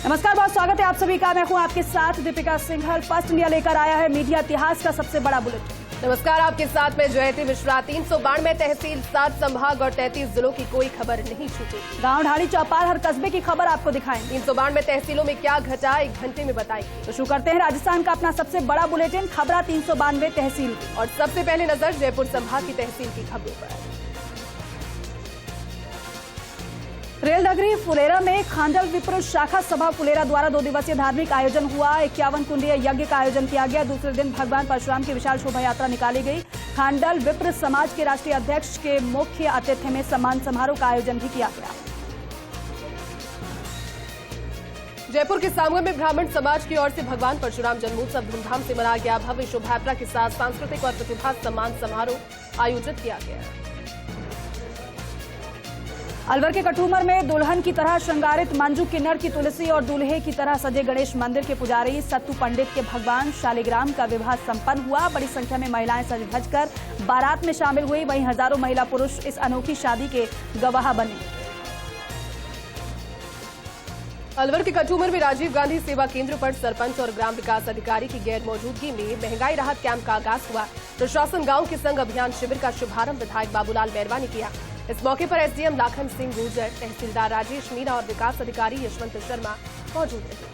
नमस्कार, बहुत स्वागत है आप सभी का। मैं हूं आपके साथ दीपिका सिंघल। फर्स्ट इंडिया लेकर आया है मीडिया इतिहास का सबसे बड़ा बुलेटिन। नमस्कार, आपके साथ मैं जयती मिश्रा। 392 तहसील, 7 संभाग और 33 जिलों की कोई खबर नहीं छूटी। गांव, ढाणी, चौपाल, हर कस्बे की खबर आपको दिखाएंगे। 392 तहसीलों में क्या घटा, 1 घंटे में बताएंगे। तो शुरू करते हैं राजस्थान का अपना सबसे बड़ा बुलेटिन, खबरा 392 तहसील। और सबसे पहले नजर जयपुर संभाग की तहसील की खबरों पर। रेल नगरी फुलेरा में खांडल विप्र शाखा सभा फुलेरा द्वारा 2 दिवसीय धार्मिक आयोजन हुआ। 51 कुंडीय यज्ञ का आयोजन किया गया। दूसरे दिन भगवान परशुराम की विशाल शोभा यात्रा निकाली गई। खांडल विप्र समाज के राष्ट्रीय अध्यक्ष के मुख्य आतिथ्य में सम्मान समारोह का आयोजन भी किया गया। जयपुर के सामुए में ब्राह्मण समाज की ओर से भगवान परशुराम जन्मोत्सव धूमधाम से मनाया गया। भव्य शोभायात्रा के साथ सांस्कृतिक और प्रतिभा सम्मान समारोह आयोजित किया गया। अलवर के कठूमर में दुल्हन की तरह श्रृंगारित मंजू किन्नर की तुलसी और दूल्हे की तरह सजे गणेश मंदिर के पुजारी सत्तू पंडित के भगवान शालिग्राम का विवाह संपन्न हुआ। बड़ी संख्या में महिलाएं सज धज कर बारात में शामिल हुई। वहीं हजारों महिला पुरुष इस अनोखी शादी के गवाह बने। अलवर के कठूमर में राजीव गांधी सेवा केंद्र पर सरपंच और ग्राम विकास अधिकारी की गैर मौजूदगी में महंगाई राहत कैंप का आगाज हुआ। प्रशासन गांव के संग अभियान शिविर का शुभारंभ विधायक बाबूलाल मेहरवा ने किया। इस मौके पर एसडीएम लाखन सिंह गुर्जर, तहसीलदार राजेश मीणा और विकास अधिकारी यशवंत शर्मा मौजूद रहे।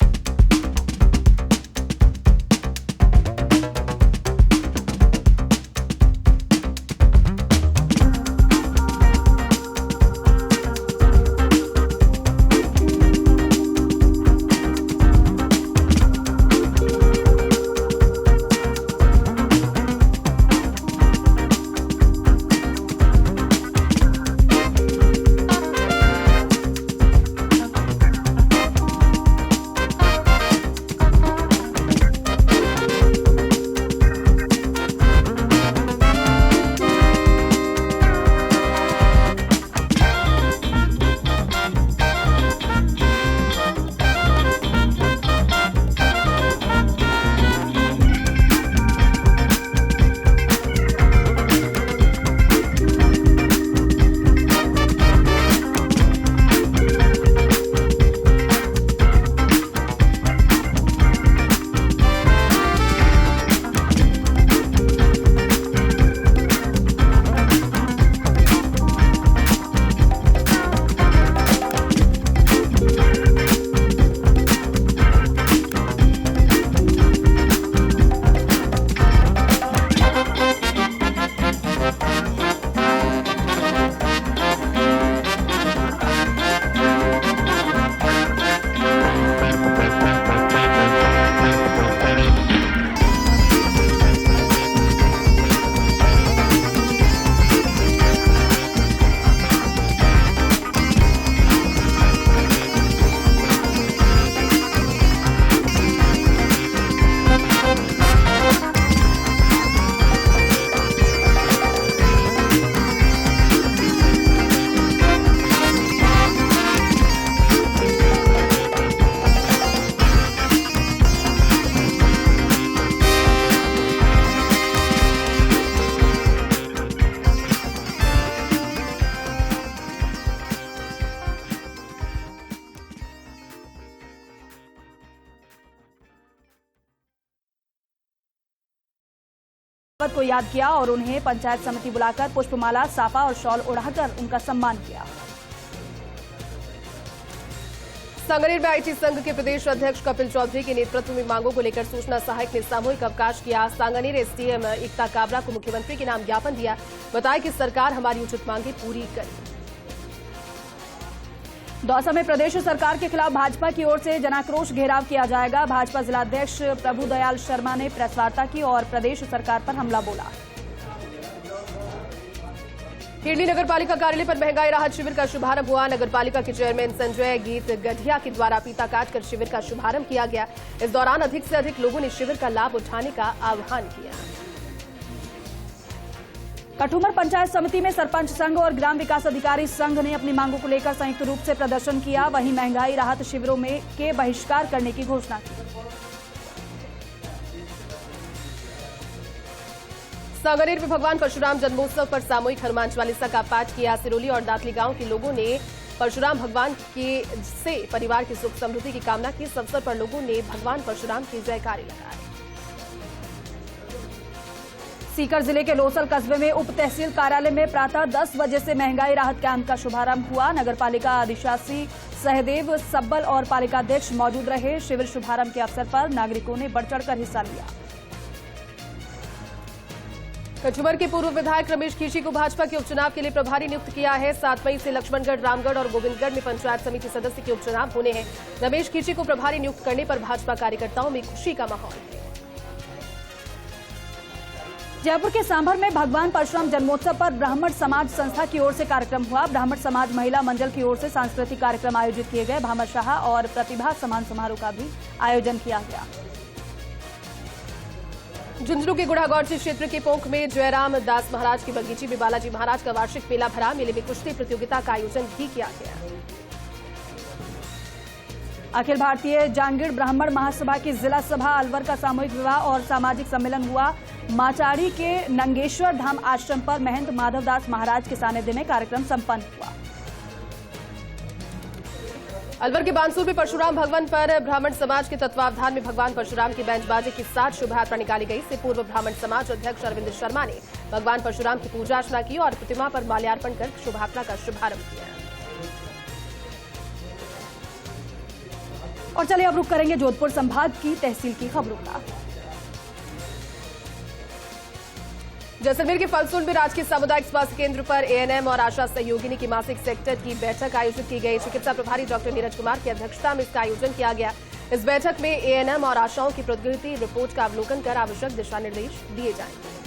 को याद किया और उन्हें पंचायत समिति बुलाकर पुष्पमाला, साफा और शॉल उड़ाकर उनका सम्मान किया। सांगानेर में आईटी संघ के प्रदेश अध्यक्ष कपिल चौधरी के नेतृत्व में मांगों को लेकर सूचना सहायक ने सामूहिक अवकाश किया। सांगानेर एसडीएम एकता काबरा को मुख्यमंत्री के नाम ज्ञापन दिया। बताया कि सरकार हमारी उचित मांगे पूरी करे। दौसा में प्रदेश सरकार के खिलाफ भाजपा की ओर से जनाक्रोश घेराव किया जाएगा। भाजपा जिलाध्यक्ष प्रभुदयाल शर्मा ने प्रेस वार्ता की और प्रदेश सरकार पर हमला बोला। खेड़ली नगरपालिका कार्यालय पर महंगाई राहत शिविर का शुभारंभ हुआ। नगरपालिका के चेयरमैन संजय गीत गढ़िया के द्वारा फीता काटकर शिविर का शुभारंभ किया गया। इस दौरान अधिक से अधिक लोगों ने शिविर का लाभ उठाने का आह्वान किया। कठूमर पंचायत समिति में सरपंच संघ और ग्राम विकास अधिकारी संघ ने अपनी मांगों को लेकर संयुक्त रूप से प्रदर्शन किया। वहीं महंगाई राहत शिविरों में के बहिष्कार करने की घोषणा की। सांगानेर में भगवान परशुराम जन्मोत्सव पर सामूहिक हनुमान चालीसा का पाठ किया। सिरोली और दातली गांव के लोगों ने परशुराम भगवान से परिवार की सुख समृद्धि की कामना की। इस अवसर पर लोगों ने भगवान परशुराम की जयकारे लगाई। सीकर जिले के लोसल कस्बे में उप तहसील कार्यालय में प्रातः 10 बजे से महंगाई राहत कैंप का शुभारंभ हुआ। नगरपालिका अधिशासी सहदेव सब्बल और पालिकाध्यक्ष मौजूद रहे। शिविर शुभारंभ के अवसर पर नागरिकों ने बढ़ चढ़कर हिस्सा लिया। कचूमर के पूर्व विधायक रमेश खींची को भाजपा के उपचुनाव के लिए प्रभारी नियुक्त किया है। 7 मई से लक्ष्मणगढ़, रामगढ़ और गोविंदगढ़ में पंचायत समिति सदस्य के उपचुनाव होने हैं। रमेश खींची को प्रभारी नियुक्त करने पर भाजपा कार्यकर्ताओं में खुशी का माहौल है। जयपुर के सांभर में भगवान परशुराम जन्मोत्सव पर ब्राह्मण समाज संस्था की ओर से कार्यक्रम हुआ। ब्राह्मण समाज महिला मंडल की ओर से सांस्कृतिक कार्यक्रम आयोजित किए गए। भामाशाह और प्रतिभा सम्मान समारोह का भी आयोजन किया गया। झुंझुनू के गुढ़ागौची क्षेत्र के पोंख में जयराम दास महाराज की बगीची में बालाजी महाराज का वार्षिक मेला भरा। मेले में कुश्ती प्रतियोगिता का आयोजन भी किया गया। अखिल भारतीय जांगीड़ ब्राह्मण महासभा की जिला सभा अलवर का सामूहिक विवाह और सामाजिक सम्मेलन हुआ। माचाड़ी के नंगेश्वर धाम आश्रम पर महंत माधवदास महाराज के सानिध्य में कार्यक्रम संपन्न हुआ। अलवर के बानसूर में परशुराम भगवान पर ब्राह्मण समाज के तत्वावधान में भगवान परशुराम की बैंड बाजे के साथ शोभा यात्रा निकाली गई। इससे पूर्व ब्राह्मण समाज अध्यक्ष अरविंद शर्मा ने भगवान परशुराम की पूजा अर्चना की और प्रतिमा पर माल्यार्पण कर शोभा यात्रा का शुभारंभ किया। और चलिए अब रुक करेंगे जोधपुर संभाग की तहसील की खबरों का। जैसलमेर के फलसूंड में राजकीय सामुदायिक स्वास्थ्य केंद्र पर एएनएम और आशा सहयोगिनी की मासिक सेक्टर की बैठक आयोजित की गई। चिकित्सा प्रभारी डॉक्टर नीरज कुमार की अध्यक्षता में इसका आयोजन किया गया। इस बैठक में एएनएम और आशाओं की प्रगति रिपोर्ट का अवलोकन कर आवश्यक दिशा निर्देश दिए जाएंगे।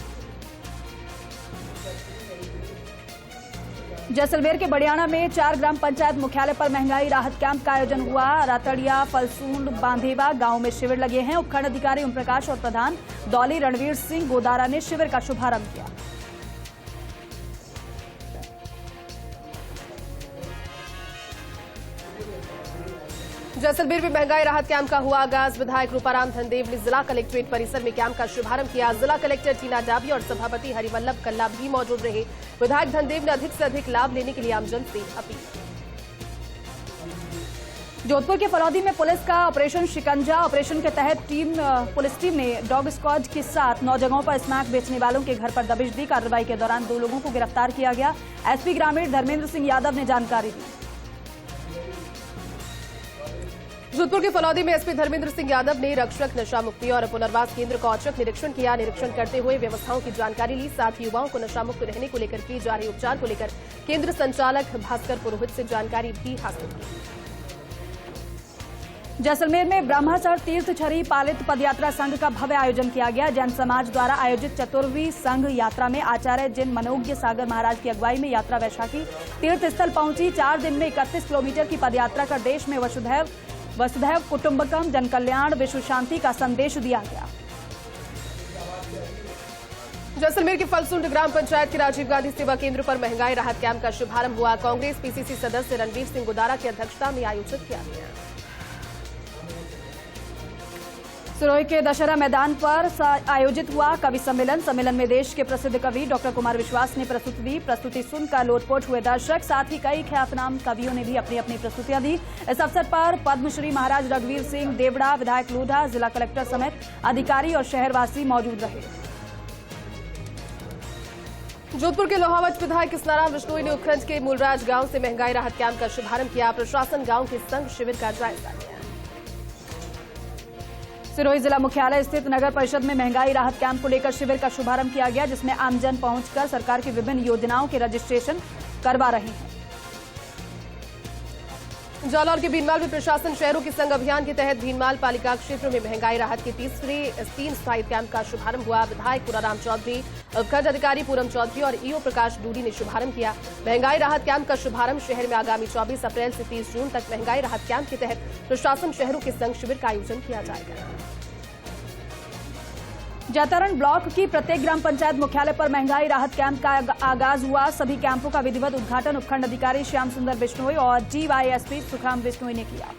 जैसलमेर के बड़ियाना में 4 ग्राम पंचायत मुख्यालय पर महंगाई राहत कैंप का आयोजन हुआ। रातड़िया, फलसूंड, बांधेवा गांव में शिविर लगे हैं। उपखंड अधिकारी ओम प्रकाश और प्रधान दौली रणवीर सिंह गोदारा ने शिविर का शुभारंभ किया। जैसलमेर में महंगाई राहत कैंप का हुआ आगाज। विधायक रूपाराम धनदेव ने जिला कलेक्ट्रेट परिसर में कैंप का शुभारंभ किया। जिला कलेक्टर टीना डाबी और सभापति हरिवल्लभ कल्ला भी मौजूद रहे। विधायक धनदेव ने अधिक से अधिक लाभ लेने के लिए आमजन से अपील की। जोधपुर के फलौदी में पुलिस का ऑपरेशन शिकंजा ऑपरेशन के तहत पुलिस टीम ने डॉग स्क्वाड के साथ 9 जगहों पर स्मैक बेचने वालों के घर पर दबिश दी। कार्रवाई के दौरान 2 लोगों को गिरफ्तार किया गया। एसपी ग्रामीण धर्मेंद्र सिंह यादव ने जानकारी दी। जोधपुर के फलौदी में एसपी धर्मेंद्र सिंह यादव ने रक्षक नशा मुक्ति और पुनर्वास केंद्र का औचक निरीक्षण किया। निरीक्षण करते हुए व्यवस्थाओं की जानकारी ली। साथ ही युवाओं को नशा मुक्त रहने को लेकर किए जा रहे उपचार को लेकर केंद्र संचालक भास्कर पुरोहित से जानकारी भी हासिल की। जैसलमेर में ब्रह्मचर्य तीर्थचरी पालित पदयात्रा संघ का भव्य आयोजन किया गया। जैन समाज द्वारा आयोजित 4वीं संघ यात्रा में आचार्य जिन मनोज्ञ सागर महाराज की अगुवाई में यात्रा वैशाखी तीर्थ स्थल पहुंची। 4 दिन में 31 किलोमीटर की पदयात्रा कर देश में वसुधैव कुटुंबकम, जन कल्याण, विश्व शांति का संदेश दिया गया। जैसलमेर के फलसूंड ग्राम पंचायत के राजीव गांधी सेवा केंद्र पर महंगाई राहत कैंप का शुभारंभ हुआ। कांग्रेस पीसीसी सदस्य रणवीर सिंह गोदारा की अध्यक्षता में आयोजित किया गया। सिरोही के दशहरा मैदान पर आयोजित हुआ कवि सम्मेलन। सम्मेलन में देश के प्रसिद्ध कवि डॉक्टर कुमार विश्वास ने प्रस्तुति दी। प्रस्तुति सुनकर लोटपोट हुए दर्शक। साथ ही कई ख्यातनाम कवियों ने भी अपनी अपनी प्रस्तुतियां दी। इस अवसर पर पद्मश्री महाराज रघुवीर सिंह देवड़ा, विधायक लूधा, जिला कलेक्टर समेत अधिकारी और शहरवासी मौजूद रहे। जोधपुर के लोहावट विधायक कृष्णाराम बिश्नोई ने उपखंड के मूलराज गांव से महंगाई राहत कैंप का शुभारंभ किया। प्रशासन गांव के संघ शिविर का जायजा लिया। सिरोही जिला मुख्यालय स्थित नगर परिषद में महंगाई राहत कैंप को लेकर शिविर का शुभारंभ किया गया, जिसमें आमजन पहुंचकर सरकार की विभिन्न योजनाओं के रजिस्ट्रेशन करवा रहे हैं। जालौर के भीनमाल में प्रशासन शहरों के संघ अभियान के तहत भीनमाल पालिका क्षेत्र में महंगाई राहत के 3 स्थायी कैंप का शुभारंभ हुआ। विधायक पुराराम चौधरी, उपखंड अधिकारी पूरम चौधरी और ईओ प्रकाश डूडी ने शुभारंभ किया। महंगाई राहत कैंप का शुभारंभ शहर में आगामी 24 अप्रैल से 30 जून तक महंगाई राहत कैंप के तहत प्रशासन शहरों के संघ शिविर का आयोजन किया जाएगा। जैतारण ब्लॉक की प्रत्येक ग्राम पंचायत मुख्यालय पर महंगाई राहत कैंप का आगाज हुआ। सभी कैंपों का विधिवत उद्घाटन उपखंड अधिकारी श्याम सुंदर बिश्नोई और डीवाईएसपी सुखराम बिश्नोई ने किया।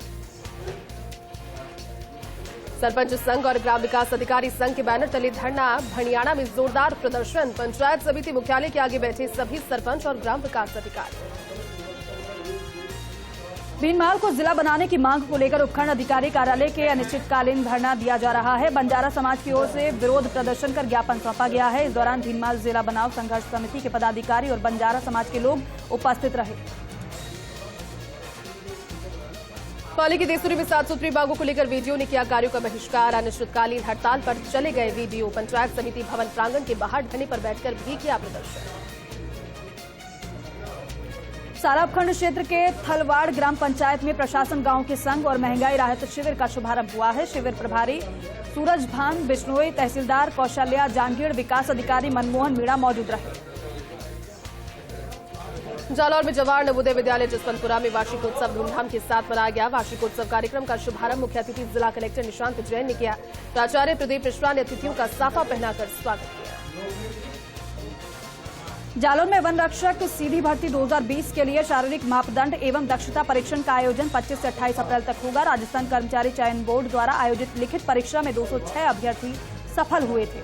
सरपंच संघ और ग्राम विकास अधिकारी संघ के बैनर तले धरना। भणियाना में जोरदार प्रदर्शन। पंचायत समिति मुख्यालय के आगे बैठे सभी सरपंच और ग्राम विकास अधिकारी। भीनमाल को जिला बनाने की मांग को लेकर उपखंड अधिकारी कार्यालय के अनिश्चितकालीन धरना दिया जा रहा है। बंजारा समाज की ओर से विरोध प्रदर्शन कर ज्ञापन सौंपा गया है। इस दौरान भीनमाल जिला बनाओ संघर्ष समिति के पदाधिकारी और बंजारा समाज के लोग उपस्थित रहे। पाली की देसुरी में 7 सूत्री मांगों को लेकर वीडियो ने किया कार्यों का बहिष्कार। अनिश्चितकालीन हड़ताल पर चले गए वीडियो। पंचायत समिति भवन प्रांगण के बाहर धरने पर बैठकर भी किया प्रदर्शन। सारा उपखंड क्षेत्र के थलवाड़ ग्राम पंचायत में प्रशासन गांव के संग और महंगाई राहत शिविर का शुभारंभ हुआ है। शिविर प्रभारी सूरज भान बिश्नोई, तहसीलदार कौशल्या जांगीड़, विकास अधिकारी मनमोहन मीणा मौजूद रहे। जालौर में जवाहर नवोदय विद्यालय जसवंतपुरा में वार्षिकोत्सव धूमधाम के साथ मनाया गया। वार्षिकोत्सव कार्यक्रम का शुभारंभ मुख्य अतिथि जिला कलेक्टर निशांत जैन ने किया। प्राचार्य प्रदीप मिश्रा ने अतिथियों का साफा पहनाकर स्वागत किया। जालौर में वन रक्षक सीधी भर्ती 2020 के लिए शारीरिक मापदंड एवं दक्षता परीक्षण का आयोजन 25 से 28 अप्रैल तक होगा। राजस्थान कर्मचारी चयन बोर्ड द्वारा आयोजित लिखित परीक्षा में 206 अभ्यर्थी सफल हुए थे।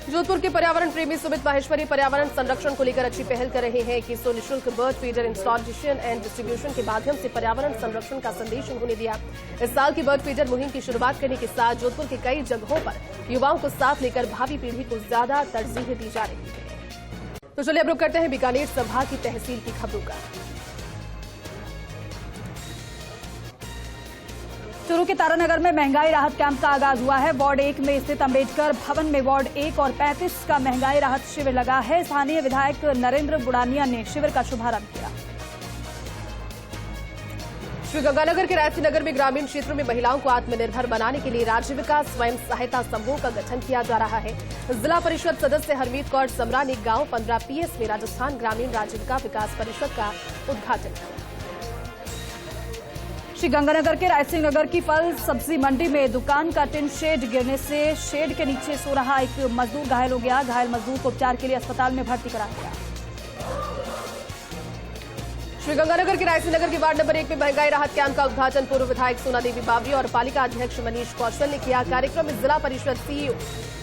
जोधपुर के पर्यावरण प्रेमी सुमित माहेश्वरी पर्यावरण संरक्षण को लेकर अच्छी पहल कर रहे हैं कि निःशुल्क bird feeder installation and distribution के माध्यम से पर्यावरण संरक्षण का संदेश उन्होंने दिया। इस साल की बर्ड फीडर मुहिम की शुरुआत करने के साथ जोधपुर के कई जगहों पर युवाओं को साथ लेकर भावी पीढ़ी को ज्यादा तरजीह दी जा रही है। तो चलिए अब रुक करते हैं बीकानेर संभाग की तहसील की खबरों का। चूरू के तारानगर में महंगाई राहत कैंप का आगाज हुआ है। वार्ड 1 में स्थित अंबेडकर भवन में वार्ड 1 और 35 का महंगाई राहत शिविर लगा है। स्थानीय विधायक नरेंद्र बुड़ानिया ने शिविर का शुभारंभ किया। श्रीगंगानगर के रायसी नगर में ग्रामीण क्षेत्रों में महिलाओं को आत्मनिर्भर बनाने के लिए राजीविका स्वयं सहायता समूह का गठन किया जा रहा है। जिला परिषद सदस्य हरमीत कौर समरा ने गांव 15 PS में राजस्थान ग्रामीण राजीविका विकास परिषद का उद्घाटन किया। श्रीगंगानगर के रायसिंह नगर की फल सब्जी मंडी में दुकान का टिन शेड गिरने से शेड के नीचे सो रहा एक मजदूर घायल हो गया। घायल मजदूर को उपचार के लिए अस्पताल में भर्ती कराया गया। श्रीगंगानगर के रायसी नगर के वार्ड नंबर 1 में महंगाई राहत कैंप का उद्घाटन पूर्व विधायक सोना देवी बावरी और पालिका अध्यक्ष मनीष कौशल ने किया। कार्यक्रम में जिला परिषद CEO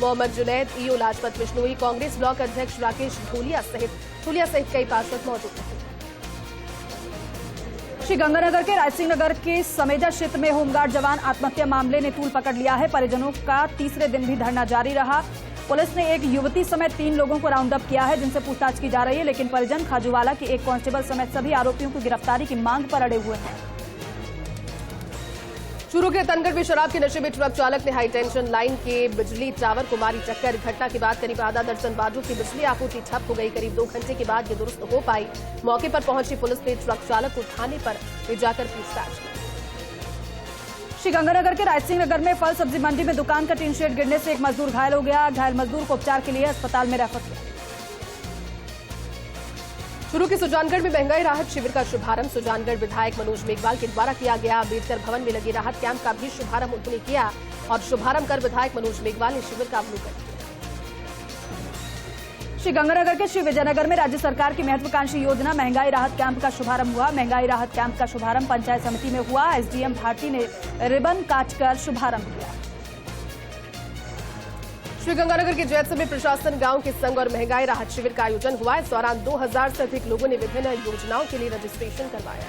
Mohammad Junaid, EO Lajpat Bishnoi, Congress block अध्यक्ष राकेश धूलिया सहित कई पार्षद मौजूद रहे। श्रीगंगानगर के रायसिंह नगर के समेजा क्षेत्र में होमगार्ड जवान आत्महत्या मामले ने तूल पकड़ लिया है। परिजनों का तीसरे दिन भी धरना जारी रहा। पुलिस ने एक युवती समेत 3 लोगों को राउंड अप किया है जिनसे पूछताछ की जा रही है, लेकिन परिजन खाजूवाला के एक कांस्टेबल समेत सभी आरोपियों की गिरफ्तारी की मांग पर अड़े हुए हैं। चूरू के तनगढ़ में शराब के नशे में ट्रक चालक ने हाई टेंशन लाइन के बिजली टावर को मारी टक्कर। घटना के बाद करीब आधा दर्जन बाजू की बिजली आपूर्ति ठप हो गई। करीब 2 घंटे के बाद ये दुरुस्त हो पाई। मौके पर पहुंची पुलिस ने ट्रक चालक को थाने पर ले जाकर पूछताछ की। श्रीगंगानगर के रायसिंह नगर में फल सब्जी मंडी में दुकान का टीन शेड गिरने से एक मजदूर घायल हो गया। घायल मजदूर को उपचार के लिए अस्पताल में रेफर किया। चूरू के सुजानगढ़ में महंगाई राहत शिविर का शुभारंभ सुजानगढ़ विधायक मनोज मेघवाल के द्वारा किया गया। अम्बेडकर भवन में लगे राहत कैंप का भी शुभारंभ उन्होंने किया और शुभारंभ कर विधायक मनोज मेघवाल ने शिविर का अवलोकन किया। श्रीगंगानगर के श्री विजयनगर में राज्य सरकार की महत्वाकांक्षी योजना महंगाई राहत कैंप का शुभारंभ हुआ। महंगाई राहत कैंप का शुभारंभ पंचायत समिति में हुआ। एसडीएम भारती ने रिबन काटकर शुभारंभ किया। श्रीगंगानगर के जैतसर में प्रशासन गांव के संग और महंगाई राहत शिविर का आयोजन हुआ। इस दौरान 2000 से अधिक लोगों ने विभिन्न योजनाओं के लिए रजिस्ट्रेशन करवाया।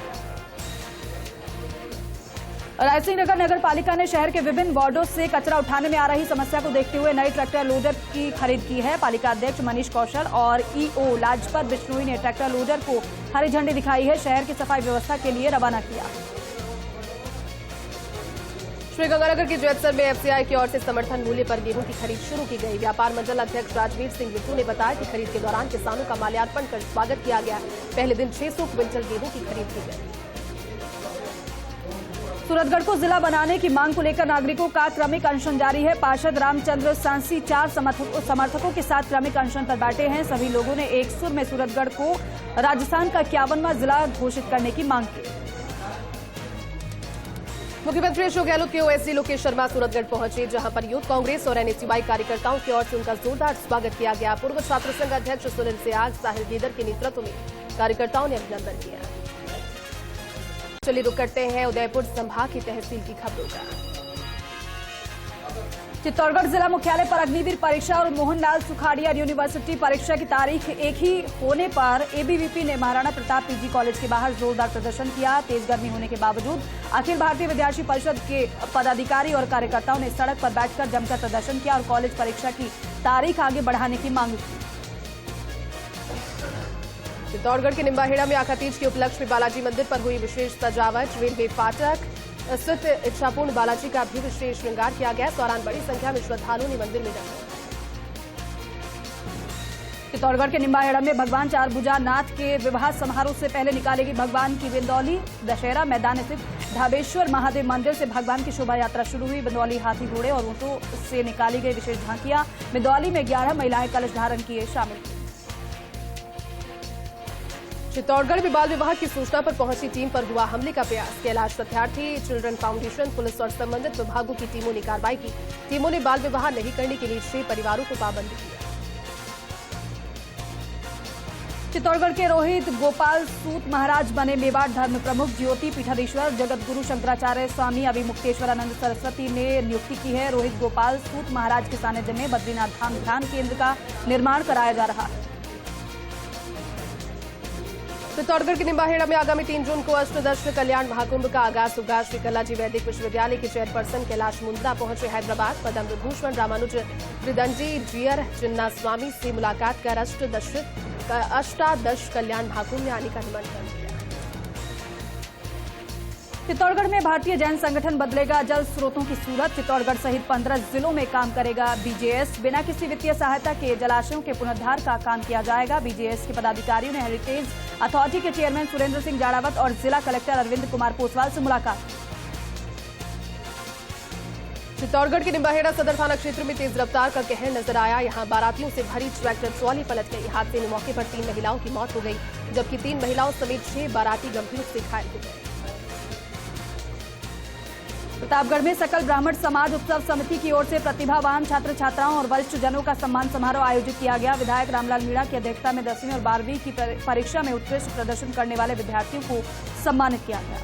रायसिंह नगर नगर पालिका ने शहर के विभिन्न वार्डों से कचरा उठाने में आ रही समस्या को देखते हुए नए ट्रैक्टर लोडर की खरीद की है। पालिका अध्यक्ष मनीष कौशल और ईओ लाजपत बिश्नोई ने ट्रैक्टर लोडर को हरी झंडी दिखाई है। शहर की सफाई व्यवस्था के लिए रवाना किया। श्रीगंगानगर के जैतसर में एफसीआई की ओर से समर्थन मूल्य पर गेहूं की खरीद शुरू की गई। व्यापार मंडल अध्यक्ष राजवीर सिंह बिट्टू ने बताया कि खरीद के दौरान किसानों का माल्यार्पण कर स्वागत किया गया। पहले दिन 600 क्विंटल गेहूं की खरीद की गई। सूरतगढ़ को जिला बनाने की मांग को लेकर नागरिकों का क्रमिक अनशन जारी है। पार्षद रामचंद्र सांसी 4 समर्थकों के साथ क्रमिक अनशन पर बैठे हैं। सभी लोगों ने एक सुर में सूरतगढ़ को राजस्थान का 51वां जिला घोषित करने की मांग की। मुख्यमंत्री अशोक गहलोत के ओएसडी लोकेश शर्मा सूरतगढ़ पहुंचे, जहां पर यूथ कांग्रेस और एनएसयूआई कार्यकर्ताओं की ओर से उनका जोरदार स्वागत किया गया। पूर्व छात्र संघ अध्यक्ष सुनील सियाग, साहिल गीदर के नेतृत्व में कार्यकर्ताओं ने अभिनंदन किया। चलिए रुक करते हैं उदयपुर संभाग की तहसील की खबरों का। चित्तौड़गढ़ जिला मुख्यालय पर अग्निवीर परीक्षा और मोहनलाल सुखाड़िया यूनिवर्सिटी परीक्षा की तारीख एक ही होने पर एबीवीपी ने महाराणा प्रताप पीजी कॉलेज के बाहर जोरदार प्रदर्शन किया। तेज गर्मी होने के बावजूद अखिल भारतीय विद्यार्थी परिषद के पदाधिकारी और कार्यकर्ताओं ने सड़क पर बैठकर जमकर प्रदर्शन किया और कॉलेज परीक्षा की तारीख आगे बढ़ाने की मांग की। चित्तौड़गढ़ के निम्बाहेड़ा में आखा तीज के उपलक्ष्य में बालाजी मंदिर पर हुई विशेष सजावट। रेलवे फाटक स्थित इच्छापूर्ण बालाजी का भी विशेष श्रृंगार किया गया। इस दौरान बड़ी संख्या में श्रद्धालुओं ने मंदिर में दर्शन। चित्तौड़गढ़ के निम्बाहेड़ा में भगवान चारभुजा नाथ के विवाह समारोह से पहले निकाली गई भगवान की बिंदौली। दशहरा मैदान स्थित ढाबेश्वर महादेव मंदिर से भगवान की शोभा यात्रा शुरू हुई। बिंदौली हाथी घोड़े और ऊंटों से निकाली गई विशेष झांकियां। बिंदौली में 11 महिलाएं कलश धारण किए शामिल हुई। चित्तौड़गढ़ में बाल विवाह की सूचना पर पहुंची टीम पर हुआ हमले का प्रयास। कैलाश प्रत्यार्थी चिल्ड्रन फाउंडेशन, पुलिस और संबंधित विभागों की टीमों ने कार्रवाई की। टीमों ने बाल विवाह नहीं करने के लिए 6 परिवारों को पाबंद किया। चित्तौड़गढ़ के रोहित गोपाल सूत महाराज बने मेवाड़ धर्म प्रमुख। ज्योति पीठाधीश्वर जगत गुरु शंकराचार्य स्वामी अभिमुक्तेश्वरानंद सरस्वती ने नियुक्ति की है। रोहित गोपाल सूत महाराज के सानिध्य में बद्रीनाथ धाम ध्यान केंद्र का निर्माण कराया जा रहा है। चित्तौड़गढ़ के निम्बाहेड़ा में आगामी 3 जून को अष्टदश कल्याण महाकुंभ का आगाज होगा। श्री कलाजी वैदिक विश्वविद्यालय के चेयरपर्सन कैलाश मुंद्रा पहुंचे हैदराबाद। पद्म विभूषण रामानुज त्रिदंडी जीयर चिन्ना स्वामी से मुलाकात कर अष्टादश कल्याण महाकुंभ में आने का निमंत्रण दिया। चित्तौड़गढ़ में भारतीय जैन संगठन बदलेगा जल स्रोतों की सूरत। चित्तौड़गढ़ सहित 15 जिलों में काम करेगा बीजेएस। बिना किसी वित्तीय सहायता के जलाशयों के पुनरुद्धार का काम किया जाएगा। बीजेएस के पदाधिकारियों ने हेरिटेज अथॉरिटी के चेयरमैन सुरेंद्र सिंह जाड़ावत और जिला कलेक्टर अरविंद कुमार पोसवाल से मुलाकात। चित्तौड़गढ़ के निम्बाहेड़ा सदर थाना क्षेत्र में तेज रफ्तार का कहर नजर आया। यहां बारातियों से भरी ट्रैक्टर ट्रॉली पलट गई। हादसे में मौके पर 3 महिलाओं की मौत हो गई, जबकि 3 महिलाओं समेत 6 बाराती गंभीर रूप से घायल हो गए। प्रतापगढ़ में सकल ब्राह्मण समाज उत्सव समिति की ओर से प्रतिभावान छात्र छात्राओं और वरिष्ठ जनों का सम्मान समारोह आयोजित किया गया। विधायक रामलाल मीणा की अध्यक्षता में 10वीं और 12वीं की परीक्षा में उत्कृष्ट प्रदर्शन करने वाले विद्यार्थियों को सम्मानित किया गया।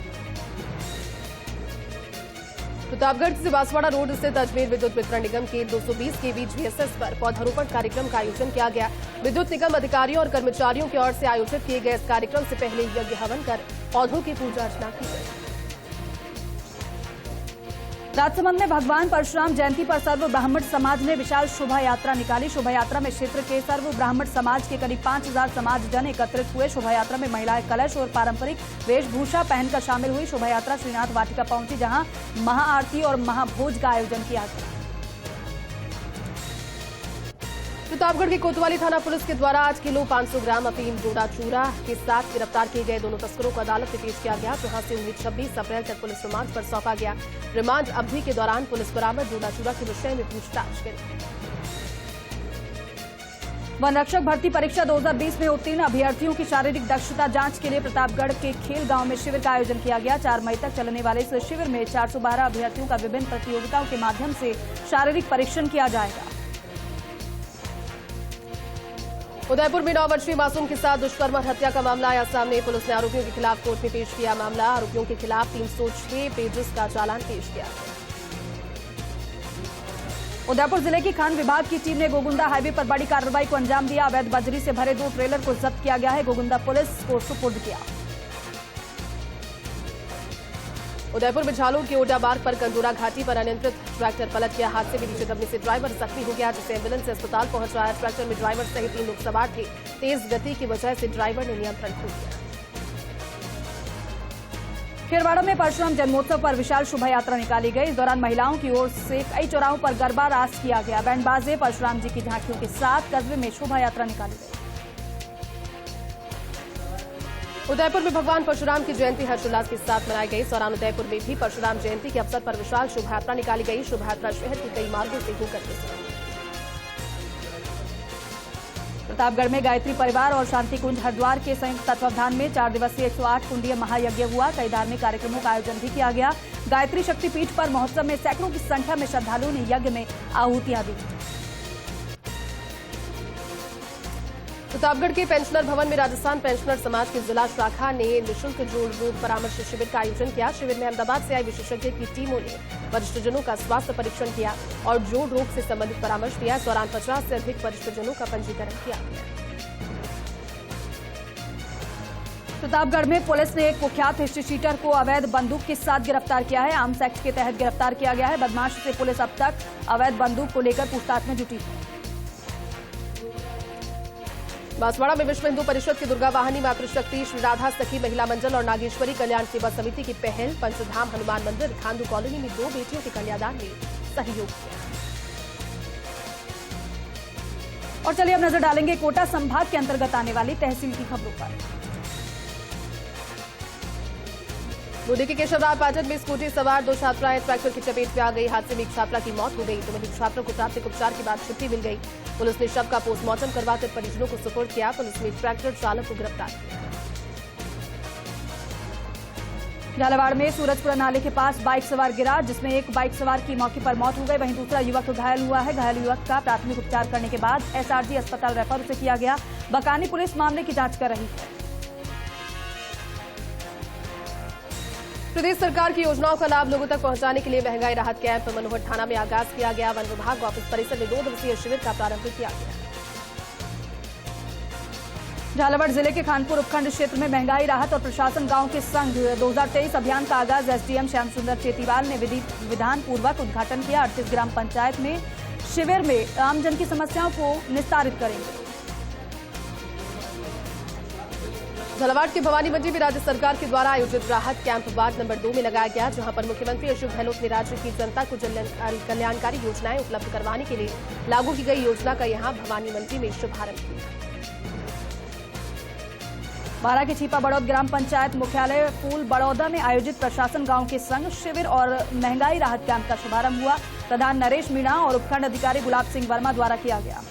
प्रतापगढ़ से बांसवाड़ा रोड स्थित अजमेर विद्युत वितरण निगम के 220 kV GSS पर पौधारोपण कार्यक्रम का आयोजन किया गया। विद्युत निगम अधिकारियों और कर्मचारियों की ओर से आयोजित किए गए इस कार्यक्रम से पहले यज्ञ हवन कर पौधों की पूजा अर्चना की गई। राजसमंद में भगवान परशुराम जयंती पर सर्व ब्राह्मण समाज ने विशाल शोभा यात्रा निकाली। शोभा यात्रा में क्षेत्र के सर्व ब्राह्मण समाज के करीब 5000 समाजजन एकत्रित हुए। शोभा यात्रा में महिलाएं कलश और पारंपरिक वेशभूषा पहनकर शामिल हुई। शोभा यात्रा श्रीनाथ वाटिका पहुंची, जहां महाआरती और महाभोज का आयोजन किया गया। प्रतापगढ़ के कोतवाली थाना पुलिस के द्वारा 8 किलो 500 ग्राम अफीम डोडा चूरा के साथ गिरफ्तार किए गए दोनों तस्करों को अदालत में पेश किया गया, जहां से उन्हें 26 अप्रैल तक पुलिस रिमांड पर सौंपा गया। रिमांड अवधि के दौरान पुलिस बरामद डोडा चूरा के विषय में पूछताछ करेगी। वन रक्षक भर्ती परीक्षा 2020 में उत्तीर्ण अभ्यर्थियों की शारीरिक दक्षता जांच के लिए प्रतापगढ़ के खेल गांव में शिविर का आयोजन किया गया। 4 मई तक चलने वाले इस शिविर में 412 अभ्यर्थियों का विभिन्न प्रतियोगिताओं के माध्यम से शारीरिक परीक्षण किया जाएगा। उदयपुर में 9 वर्षीय मासूम के साथ दुष्कर्म और हत्या का मामला आया सामने। पुलिस ने आरोपियों के खिलाफ कोर्ट में पेश किया मामला। आरोपियों के खिलाफ 306 पेजेस का चालान पेश किया। उदयपुर जिले की खान विभाग की टीम ने गोगुंदा हाईवे पर बड़ी कार्रवाई को अंजाम दिया। अवैध बजरी से भरे 2 ट्रेलर को जब्त किया गया है। गोगुंदा पुलिस को सुपुर्द किया। उदयपुर में झालोर के ओडा मार्ग पर कंजोरा घाटी पर अनियंत्रित ट्रैक्टर पलट गया। हादसे में नीचे दबने से ड्राइवर जख्मी हो गया, जिसे एम्बुलेंस से अस्पताल पहुंचाया। ट्रैक्टर में ड्राइवर सहित 3 लोग सवार थे। तेज गति की वजह से ड्राइवर ने नियंत्रण खो दिया। खेरवाड़ा में परशुराम जन्मोत्सव पर विशाल शोभा यात्रा निकाली गई। इस दौरान महिलाओं की ओर से कई चौराहों पर गरबा रास किया गया। बैंड बाजे परशुराम जी की झांकियों के साथ कस्बे में शोभा यात्रा निकाली गई। उदयपुर में भगवान परशुराम की जयंती हर्षोल्लास के साथ मनाई गई। इस दौरान उदयपुर में भी परशुराम जयंती के अवसर पर विशाल शोभा यात्रा निकाली गई। शोभा यात्रा शहर के कई मार्गों से होकर गुजरी। प्रतापगढ़ में गायत्री परिवार और शांति कुंज हरिद्वार के संयुक्त तत्वावधान में 4 दिवसीय 108 कुंडीय महायज्ञ हुआ। कई धार्मिक कार्यक्रमों का आयोजन भी किया गया। गायत्री शक्तिपीठ पर महोत्सव में सैकड़ों की संख्या में श्रद्धालुओं ने यज्ञ में आहुतियां दी। प्रतापगढ़ के पेंशनर भवन में राजस्थान पेंशनर समाज की जिला शाखा ने निःशुल्क जोड़ रोग परामर्श शिविर का आयोजन किया। शिविर में अहमदाबाद से आए विशेषज्ञ की टीमों ने वरिष्ठजनों का स्वास्थ्य परीक्षण किया और जोड़ रोग से संबंधित परामर्श दिया। इस दौरान 50 से अधिक वरिष्ठजनों का पंजीकरण किया गया। प्रतापगढ़ में पुलिस ने एक कुख्यात हिस्ट्री शीटर को अवैध बंदूक के साथ गिरफ्तार किया है। आर्म्स एक्ट के तहत गिरफ्तार किया गया है। बदमाश से पुलिस अब तक अवैध बंदूक को लेकर पूछताछ में जुटी है। बांसवाड़ा में विश्व हिंदू परिषद की दुर्गा वाहिनी, मातृशक्ति, श्री राधा सखी महिला मंडल और नागेश्वरी कल्याण सेवा समिति की पहल पंचधाम हनुमान मंदिर खांडू कॉलोनी में 2 बेटियों के कन्यादान में सहयोग किया। और चलिए अब नजर डालेंगे कोटा संभाग के अंतर्गत आने वाली तहसील की खबरों पर। बूंदी के केशवराव पाटन में स्कूटी सवार 2 छात्राएं ट्रैक्टर की चपेट में आ गई। हादसे में एक छात्रा की मौत हो गई तो वहीं छात्रों को प्राथमिक उपचार के बाद छुट्टी मिल गई। पुलिस ने शव का पोस्टमार्टम करवाकर परिजनों को सुपुर्द किया। पुलिस ने ट्रैक्टर चालक को गिरफ्तार किया। झालावाड़ में सूरजपुरा नाले के पास बाइक सवार गिरा, जिसमें एक बाइक सवार की मौके पर मौत हो गई। वहीं दूसरा युवक घायल हुआ है। घायल युवक का प्राथमिक उपचार करने के बाद एसआरजी अस्पताल रेफर उसे किया गया। बकानी पुलिस मामले की जांच कर रही है। प्रदेश सरकार की योजनाओं का लाभ लोगों तक पहुंचाने के लिए महंगाई राहत कैंप मनोहर थाना में आगाज किया गया। वन विभाग ऑफिस परिसर में 2 दिवसीय शिविर का प्रारंभ किया गया। झालावाड़ जिले के खानपुर उपखंड क्षेत्र में महंगाई राहत और प्रशासन गांव के संघ 2023 अभियान का आगाज एसडीएम श्याम सुंदर चेतीवाल ने विधान पूर्वक उद्घाटन किया। 38 ग्राम पंचायत में शिविर में आमजन की समस्याओं को निस्तारित करेंगे। झालावाड़ के भवानी मंडी में राज्य सरकार के द्वारा आयोजित राहत कैंप वार्ड नंबर 2 में लगाया गया, जहां पर मुख्यमंत्री अशोक गहलोत ने राज्य की जनता को कल्याणकारी योजनाएं उपलब्ध करवाने के लिए लागू की गई योजना का यहां भवानी मंडी में शुभारंभ किया। बारा के छीपा बड़ौद ग्राम पंचायत मुख्यालय फूल बड़ौदा में आयोजित प्रशासन गांव के संग शिविर और महंगाई राहत कैंप का शुभारंभ हुआ। प्रधान नरेश मीणा और उपखंड अधिकारी गुलाब सिंह वर्मा द्वारा किया गया।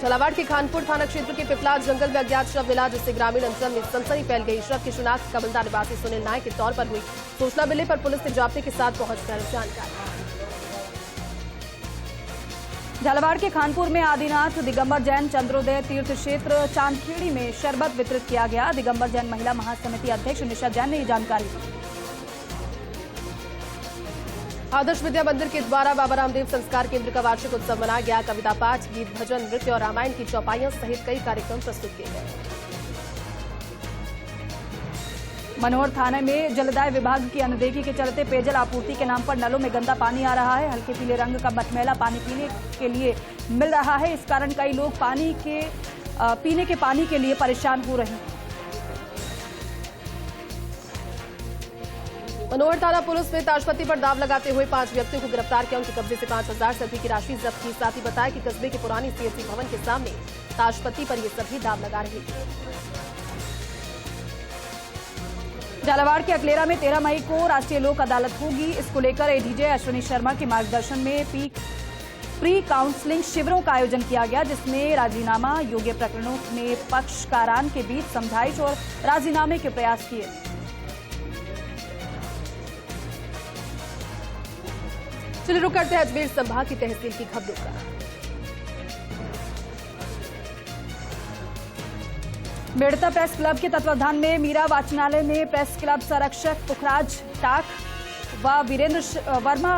झालावाड़ के खानपुर थाना क्षेत्र के पिपलाद जंगल में अज्ञात शव मिला, जिससे ग्रामीण अंचल में सनसनी फैल गई। शव की शिनाख्त कबलदा निवासी सुनील नायक के तौर पर हुई। सूचना मिलने पर पुलिस ने जाब्ते के साथ पहुंचकर जानकारी। झालावाड़ के खानपुर में आदिनाथ दिगंबर जैन चंद्रोदय तीर्थ क्षेत्र चांदखेड़ी में शरबत वितरित किया गया। दिगंबर जैन महिला महासमिति अध्यक्ष निशा जैन ने ये जानकारी दी। आदर्श विद्या मंदिर के द्वारा बाबा रामदेव संस्कार केंद्र का वार्षिक उत्सव मनाया गया। कविता पाठ, गीत, भजन, नृत्य और रामायण की चौपाइयां सहित कई कार्यक्रम प्रस्तुत किए गए। मनोहर थाने में जलदाय विभाग की अनदेखी के चलते पेयजल आपूर्ति के नाम पर नलों में गंदा पानी आ रहा है। हल्के पीले रंग का मटमैला पानी पीने के लिए मिल रहा है। इस कारण कई लोग पीने के पानी के लिए परेशान हो रहे हैं। मनोहर थाना पुलिस ने ताशपत्ती पर दाव लगाते हुए 5 व्यक्तियों को गिरफ्तार किया। उनके कब्जे से 5,000 से अधिक की राशि जब्त की। साथ ही बताया कि कस्बे के पुरानी सीएससी भवन के सामने ताशपत्ती पर ये सभी दाव लगा रहे थे। झालावाड़ के अकलेरा में 13 मई को राष्ट्रीय लोक अदालत होगी। इसको लेकर एडीजे अश्विनी शर्मा के मार्गदर्शन में प्री काउंसलिंग शिविरों का आयोजन किया गया, जिसमें राजीनामा योग्य प्रकरणों में पक्षकारान के बीच समझाइश और राजीनामे के प्रयास किए। चलिए रुक करते हैं अजमेर संभाग की तहसील की खबरों का। मेड़ता प्रेस क्लब के तत्वावधान में मीरा वाचनालय में प्रेस क्लब संरक्षक पुखराज टाक व वीरेंद्र वर्मा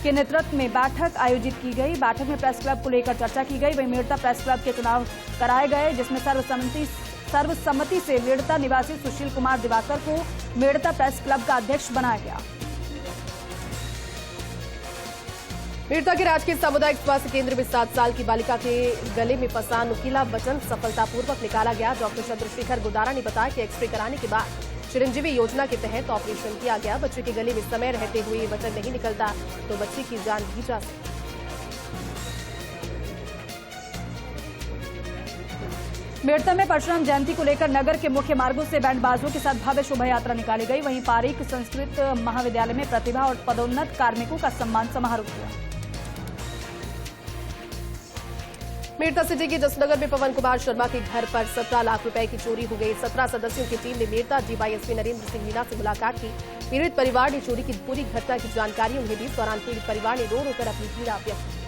के नेतृत्व में बैठक आयोजित की गई। बैठक में प्रेस क्लब को लेकर चर्चा की गई। वहीं मेड़ता प्रेस क्लब के चुनाव कराए गए, जिसमें सर्वसम्मति से मेड़ता निवासी सुशील कुमार दिवाकर को मेड़ता प्रेस क्लब का अध्यक्ष बनाया गया। मेड़ता के राजकीय सामुदायिक स्वास्थ्य केंद्र में 7 साल की बालिका के गले में फंसा नुकीला वचन सफलतापूर्वक निकाला गया। डॉक्टर चंद्रशेखर गुदारा ने बताया कि एक्सरे कराने के बाद चिरंजीवी योजना के तहत ऑपरेशन किया गया। बच्चे के गले में समय रहते हुए ये वचन नहीं निकलता तो बच्चे की जान भी जा सकती। मेड़ता में परशुराम जयंती को लेकर नगर के मुख्य मार्गों से बैंडबाजों के साथ भव्य शोभा यात्रा निकाली गई। वहीं पारीक संस्कृत महाविद्यालय में प्रतिभा और पदोन्नत कार्मिकों का सम्मान समारोह हुआ। मेड़ता सिटी के जसनगर में पवन कुमार शर्मा के घर पर 17 लाख रुपए की चोरी हो गई। 17 सदस्यों की टीम ने मेड़ता डीवाईएसपी नरेंद्र सिंह मीणा से मुलाकात की। पीड़ित परिवार ने चोरी की पूरी घटना की जानकारी उन्हें दी। इस दौरान पीड़ित परिवार ने रो रोकर अपनी पीड़ा व्यक्त की।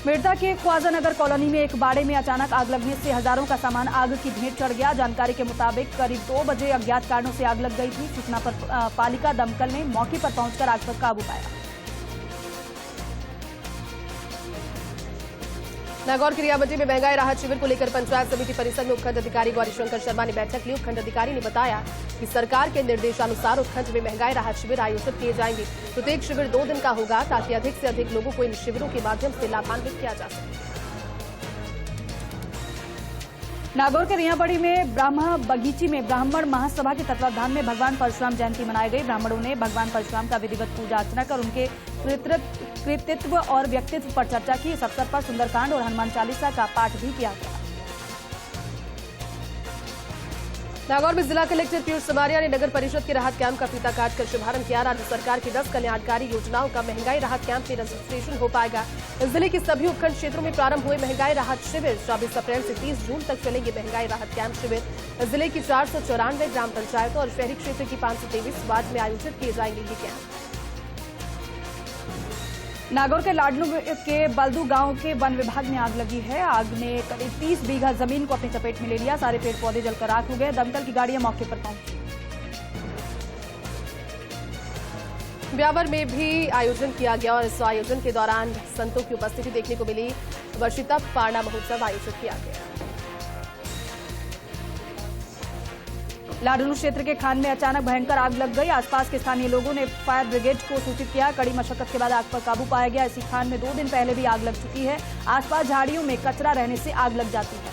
मेड़ता के ख्वाजा नगर कॉलोनी में एक बाड़े में अचानक आग लगने से हजारों का सामान आग की भेंट चढ़ गया। जानकारी के मुताबिक करीब 2 बजे अज्ञात कारणों से आग लग गई थी। सूचना पर पालिका दमकल ने मौके पर पहुंचकर आग पर काबू पाया। नागौर के रियाबंदी में महंगाई राहत शिविर को लेकर पंचायत समिति परिसर में उपखंड अधिकारी गौरीशंकर शर्मा ने बैठक ली। उपखंड अधिकारी ने बताया कि सरकार के निर्देशानुसार उपखंड में महंगाई राहत शिविर आयोजित किए जाएंगे। प्रत्येक शिविर 2 दिन का होगा ताकि अधिक से अधिक लोगों को इन शिविरों के माध्यम से लाभान्वित किया जा सके। नागौर के रियाबड़ी में ब्राह्मण बगीची में ब्राह्मण महासभा के तत्वावधान में भगवान परशुराम जयंती मनाई गई। ब्राह्मणों ने भगवान परशुराम का विधिवत पूजा अर्चना कर उनके कृतित्व और व्यक्तित्व पर चर्चा की। इस अवसर पर सुंदरकांड और हनुमान चालीसा का पाठ भी किया गया। नागौर में जिला कलेक्टर पीयूष समारिया ने नगर परिषद के राहत कैंप का फीता काटकर शुभारंभ किया। राज्य सरकार की 10 कल्याणकारी योजनाओं का महंगाई राहत कैंप में रजिस्ट्रेशन हो पाएगा। जिले के सभी उपखंड क्षेत्रों में प्रारंभ हुए महंगाई राहत शिविर 24 अप्रैल से 30 जून तक चलेंगे। महंगाई राहत कैंप शिविर जिले की 494 ग्राम पंचायतों और शहरी क्षेत्र की 523 वार्ड में आयोजित किए जाएंगे। ये कैंप नागौर के लाडनू के बलदू गांव के वन विभाग में आग लगी है। आग ने करीब 30 बीघा जमीन को अपनी चपेट में ले लिया। सारे पेड़ पौधे जलकर राख हो गए। दमकल की गाड़ियां मौके पर पहुंची। ब्यावर में भी आयोजन किया गया और इस आयोजन के दौरान संतों की उपस्थिति देखने को मिली। वर्षिता पारना महोत्सव आयोजित किया गया। लाडनू क्षेत्र के खान में अचानक भयंकर आग लग गई। आसपास के स्थानीय लोगों ने फायर ब्रिगेड को सूचित किया। कड़ी मशक्कत के बाद आग पर काबू पाया गया। इसी खान में 2 दिन पहले भी आग लग चुकी है। आसपास झाड़ियों में कचरा रहने से आग लग जाती है।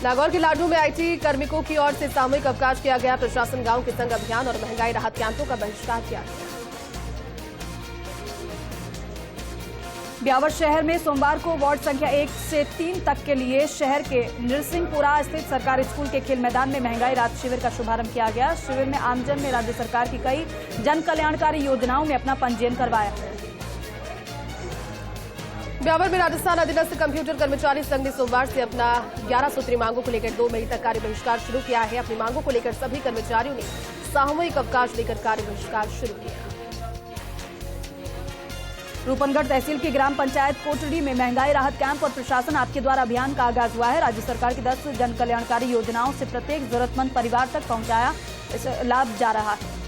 नागौर के लाडनू में आईटी कार्मिकों की ओर से सामूहिक अवकाश किया गया। प्रशासन गांव के संग अभियान और महंगाई राहत कैंपों का बहिष्कार किया गया। ब्यावर शहर में सोमवार को वार्ड संख्या 1 से 3 तक के लिए शहर के नरसिंहपुरा स्थित सरकारी स्कूल के खेल मैदान में महंगाई राहत शिविर का शुभारंभ किया गया। शिविर में आमजन ने राज्य सरकार की कई जन कल्याणकारी योजनाओं में अपना पंजीयन करवाया। ब्यावर में राजस्थान अधीनस्थ कंप्यूटर कर्मचारी संघ ने सोमवार से अपना 11 सूत्री मांगों को लेकर 2 मई तक कार्य बहिष्कार शुरू किया है। अपनी मांगों को लेकर सभी कर्मचारियों ने सामूहिक अवकाश लेकर कार्य बहिष्कार शुरू किया। रूपनगढ़ तहसील की ग्राम पंचायत कोटड़ी में महंगाई राहत कैंप और प्रशासन आपके द्वारा अभियान का आगाज हुआ है। राज्य सरकार की 10 जन कल्याणकारी योजनाओं से प्रत्येक जरूरतमंद परिवार तक पहुंचाया लाभ जा रहा है।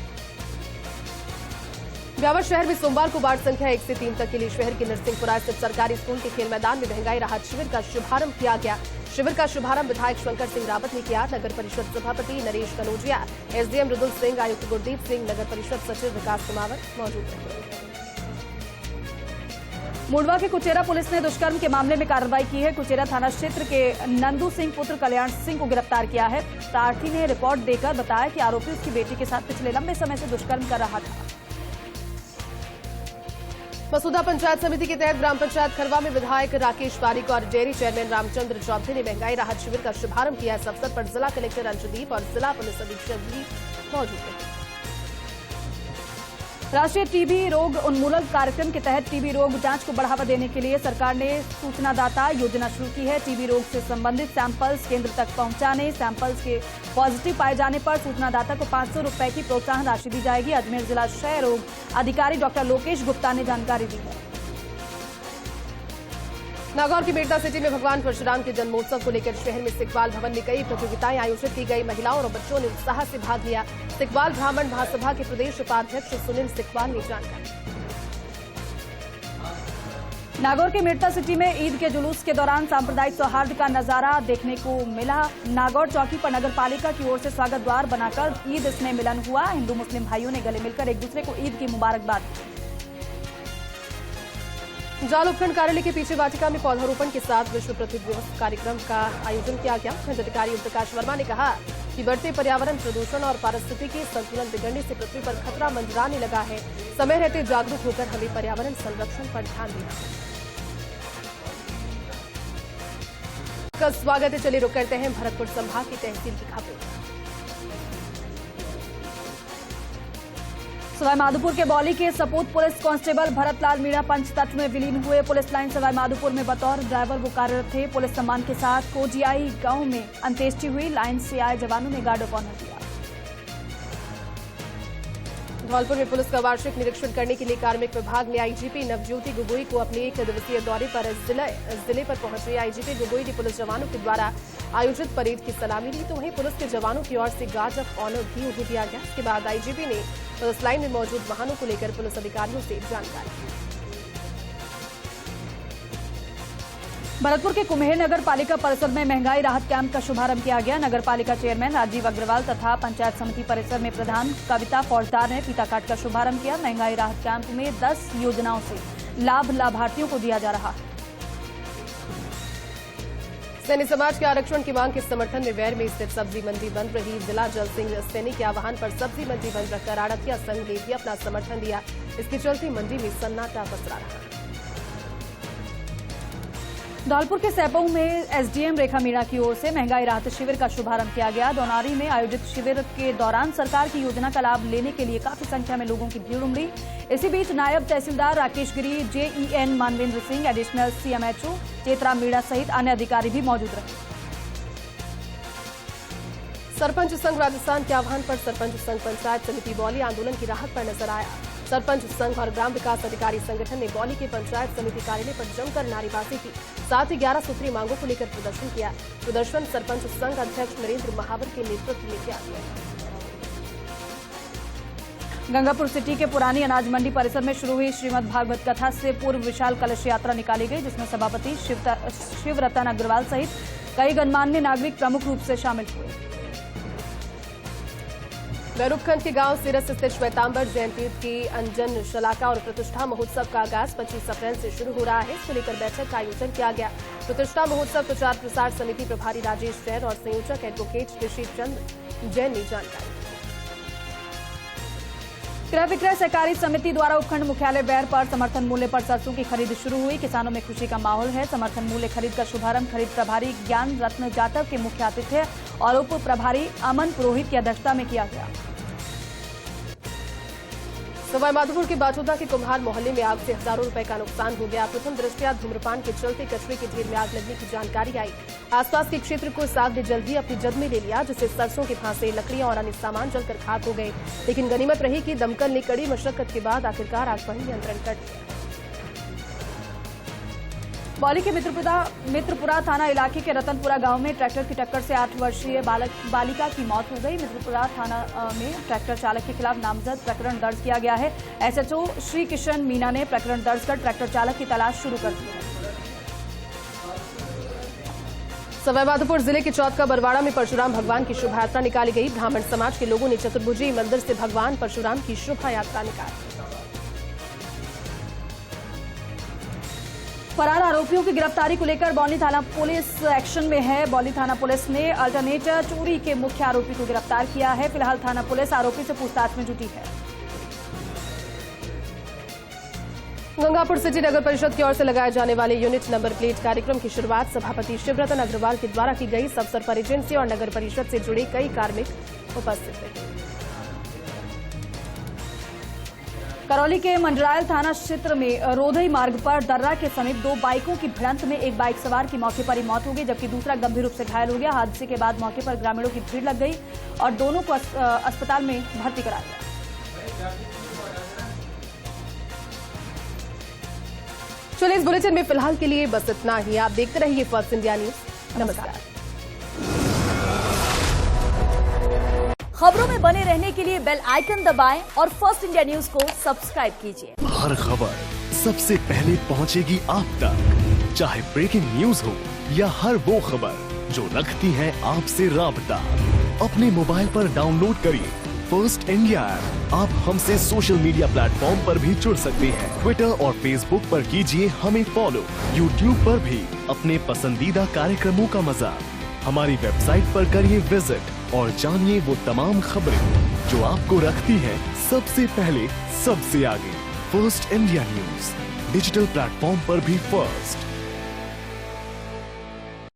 ब्यावर शहर में सोमवार को वार्ड संख्या 1 से 3 तक के लिए शहर के नरसिंहपुरा स्थित सरकारी स्कूल के खेल मैदान में महंगाई राहत शिविर का शुभारंभ किया गया। शिविर का शुभारंभ विधायक शंकर सिंह रावत ने किया। नगर परिषद सभापति नरेश कनौजिया, एसडीएम मृदुल सिंह, आयुक्त गुरदीप सिंह, नगर परिषद सचिव विकास कुमावत मौजूद रहे। मुंडवा के कुचेरा पुलिस ने दुष्कर्म के मामले में कार्रवाई की है। कुचेरा थाना क्षेत्र के नंदू सिंह पुत्र कल्याण सिंह को गिरफ्तार किया है। प्रार्थी ने रिपोर्ट देकर बताया कि आरोपी उसकी बेटी के साथ पिछले लंबे समय से दुष्कर्म कर रहा था। मसूदा पंचायत समिति के तहत ग्राम पंचायत खरवा में विधायक राकेश पारीक और डेयरी चेयरमैन रामचंद्र चौधरी ने महंगाई राहत शिविर का शुभारंभ किया। इस अवसर पर जिला कलेक्टर अंशुदीप और जिला पुलिस अधीक्षक भी मौजूद रहे। राष्ट्रीय टीबी रोग उन्मूलन कार्यक्रम के तहत टीबी रोग जांच को बढ़ावा देने के लिए सरकार ने सूचनादाता योजना शुरू की है। टीबी रोग से संबंधित सैंपल्स केंद्र तक पहुंचाने, सैंपल्स के पॉजिटिव पाए जाने पर सूचनादाता को 500 रुपए की प्रोत्साहन राशि दी जाएगी। अजमेर जिला क्षय रोग अधिकारी डॉक्टर लोकेश गुप्ता ने जानकारी दी है। नागौर की मेड़ता सिटी में भगवान परशुराम के जन्मोत्सव को लेकर शहर में सिकवाल भवन में कई प्रतियोगिताएं आयोजित की गई। महिलाओं और बच्चों ने उत्साह से भाग लिया। सिकवाल ब्राह्मण महासभा के प्रदेश उपाध्यक्ष सुनील सिकवाल ने जानकारी। नागौर के मेड़ता सिटी में ईद के जुलूस के दौरान सांप्रदायिक सौहार्द का नजारा देखने को मिला। नागौर चौकी पर नगर पालिका की ओर से स्वागत द्वार बनाकर ईद स्नेह मिलन हुआ। हिंदू मुस्लिम भाइयों ने गले मिलकर एक दूसरे को ईद की मुबारकबाद दी। जाल उपखंड कार्यालय के पीछे वाटिका में पौधारोपण के साथ विश्व पृथ्वी दिवस कार्यक्रम का आयोजन किया गया। खंड अधिकारी ओम प्रकाश वर्मा ने कहा कि बढ़ते पर्यावरण प्रदूषण और पारिस्थितिकी संतुलन बिगड़ने से पृथ्वी पर खतरा मंडराने लगा है। समय रहते जागरूक होकर हमें पर्यावरण संरक्षण पर ध्यान देना है। स्वागत है। चलिए रुक करते हैं भरतपुर संभाग की तहसील की खबरों। सवाईमाधोपुर के बौली के सपूत पुलिस कांस्टेबल भरतलाल मीणा पंचतत्व में विलीन हुए। पुलिस लाइन सवाईमाधोपुर में बतौर ड्राइवर वो कार्यरत थे। पुलिस सम्मान के साथ कोजियाई गांव में अंत्येष्टि हुई। लाइन से आए जवानों ने गार्ड ऑफ ऑनर दिया। धौलपुर में पुलिस का वार्षिक निरीक्षण करने के लिए कार्मिक विभाग ने आईजीपी नवज्योति गोगोई को अपने 1 दिवसीय दौरे पर जिले पर पहुंचे। आईजीपी गोगोई ने पुलिस जवानों के द्वारा आयोजित परेड की सलामी ली, तो वहीं पुलिस के जवानों की ओर से गार्ड ऑफ ऑनर भी उन्हें दिया गया। इसके बाद आईजीपी ने पुलिस लाइन में मौजूद वाहनों को लेकर पुलिस अधिकारियों से जानकारी ली। भरतपुर के कुम्हेर नगर पालिका परिसर में महंगाई राहत कैंप का शुभारंभ किया गया। नगर पालिका चेयरमैन राजीव अग्रवाल तथा पंचायत समिति परिसर में प्रधान कविता फौजदार ने फीता काट का शुभारंभ किया। महंगाई राहत कैंप में 10 योजनाओं से लाभ लाभार्थियों को दिया जा रहा है। सैनी समाज के आरक्षण की मांग के समर्थन में वैर में स्थित सब्जी मंडी बंद रही। जिला जल सिंह सैनी के आह्वान पर सब्जी मंडी बंद रखकर आड़तिया संघ ने भी अपना समर्थन दिया। इसके चलते मंडी में सन्नाटा पसरा रहा। धौलपुर के सैपऊ में एसडीएम रेखा मीणा की ओर से महंगाई राहत शिविर का शुभारंभ किया गया। दोनारी में आयोजित शिविर के दौरान सरकार की योजना का लाभ लेने के लिए काफी संख्या में लोगों की भीड़ उमड़ी। इसी बीच नायब तहसीलदार Rakesh Giri, JEN Manvendra Singh, additional CMHO Chetra Meena सहित अन्य अधिकारी भी मौजूद रहे। सरपंच संघ राजस्थान के आह्वान पर सरपंच संघ पंचायत समिति बौली आंदोलन की राहत पर नजर आया। सरपंच संघ और ग्राम विकास अधिकारी संगठन ने बौली के पंचायत समिति कार्यालय पर जमकर नारेबाजी की, साथ ही 11 सूत्रीय मांगों को लेकर प्रदर्शन किया। प्रदर्शन सरपंच संघ अध्यक्ष नरेंद्र महावर के नेतृत्व में किया गया। गंगापुर सिटी के पुरानी अनाज मंडी परिसर में शुरू हुई श्रीमद् भागवत कथा से पूर्व विशाल कलश यात्रा निकाली गई, जिसमें सभापति शिवरतन अग्रवाल सहित कई गणमान्य नागरिक प्रमुख रूप से शामिल हुए। रूपखंड के गांव सिरस स्थित श्वेतांबर जयंती की अंजन शलाका और प्रतिष्ठा महोत्सव का आगाज 25 अप्रैल से शुरू हो रहा है। इसको लेकर बैठक का आयोजन किया गया। प्रतिष्ठा महोत्सव प्रचार प्रसार समिति प्रभारी राजेश जैन और संयोजक एडवोकेट ऋषि चंद जैन ने जानकारी। क्रय विक्रय सहकारी समिति द्वारा उपखंड मुख्यालय बैर पर समर्थन मूल्य पर सरसों की खरीद शुरू हुई। किसानों में खुशी का माहौल है। समर्थन मूल्य खरीद का शुभारंभ खरीद प्रभारी ज्ञान रत्न जाटव के मुख्य आतिथ्य और उप प्रभारी अमन पुरोहित की अध्यक्षता में किया गया। सवाईमाधोपुर के बाटोदा के कुम्हार मोहल्ले में आग से हजारों रुपए का नुकसान हो गया। प्रथम दृष्टया धूम्रपान के चलते कचरे के ढेर में आग लगने की जानकारी आई। आसपास के क्षेत्र को इस आग ने जल्दी अपनी जद में ले लिया, जिससे सरसों के फांसे, लकड़ियां और अन्य सामान जलकर खाक हो गए। लेकिन गनीमत रही कि दमकल ने कड़ी मशक्कत के बाद आखिरकार आग पर नियंत्रण कर लिया। बौली के मित्रपुरा थाना इलाके के रतनपुरा गांव में ट्रैक्टर की टक्कर से 8 वर्षीय बालिका की मौत हो गई। मित्रपुरा थाना में ट्रैक्टर चालक के खिलाफ नामजद प्रकरण दर्ज किया गया है। एसएचओ श्री किशन मीना ने प्रकरण दर्ज कर ट्रैक्टर चालक की तलाश शुरू कर दी है। सवाईमाधोपुर जिले के चौथ बरवाड़ा में परशुराम भगवान की शोभा यात्रा निकाली गई। ब्राह्मण समाज के लोगों ने चतुर्भुजी मंदिर से भगवान परशुराम की शोभा यात्रा निकाली। फरार आरोपियों की गिरफ्तारी को लेकर बौली थाना पुलिस एक्शन में है। बौली थाना पुलिस ने अल्टरनेटर चोरी के मुख्य आरोपी को गिरफ्तार किया है। फिलहाल थाना पुलिस आरोपी से पूछताछ में जुटी है। गंगापुर सिटी नगर परिषद की ओर से लगाए जाने वाले यूनिट नंबर प्लेट कार्यक्रम की शुरुआत सभापति शिवरतन अग्रवाल के द्वारा की गई। इस अवसर पर एजेंसी और नगर परिषद से जुड़े कई कार्मिक उपस्थित रहे। करौली के मंडरायल थाना क्षेत्र में रोधई मार्ग पर दर्रा के समीप 2 बाइकों की भिड़ंत में एक बाइक सवार की मौके पर ही मौत हो गई, जबकि दूसरा गंभीर रूप से घायल हो गया। हादसे के बाद मौके पर ग्रामीणों की भीड़ लग गई और दोनों को अस्पताल में भर्ती कराया गया। चलिए, इस बुलेटिन में फिलहाल के लिए बस इतना ही। आप देखते रहिए फर्स्ट इंडिया न्यूज। नमस्कार। खबरों में बने रहने के लिए बेल आइकन दबाएं और फर्स्ट इंडिया न्यूज को सब्सक्राइब कीजिए। हर खबर सबसे पहले पहुंचेगी आप तक, चाहे ब्रेकिंग न्यूज हो या हर वो खबर जो रखती है आपसे राबता। अपने मोबाइल पर डाउनलोड करिए फर्स्ट इंडिया ऐप। आप हमसे सोशल मीडिया प्लेटफॉर्म पर भी जुड़ सकते हैं। ट्विटर और फेसबुक पर कीजिए हमें फॉलो। यूट्यूब पर भी अपने पसंदीदा कार्यक्रमों का मजा। हमारी वेबसाइट पर करिए विजिट और जानिए वो तमाम खबरें जो आपको रखती हैं सबसे पहले सबसे आगे। First India news digital platform पर भी फर्स्ट।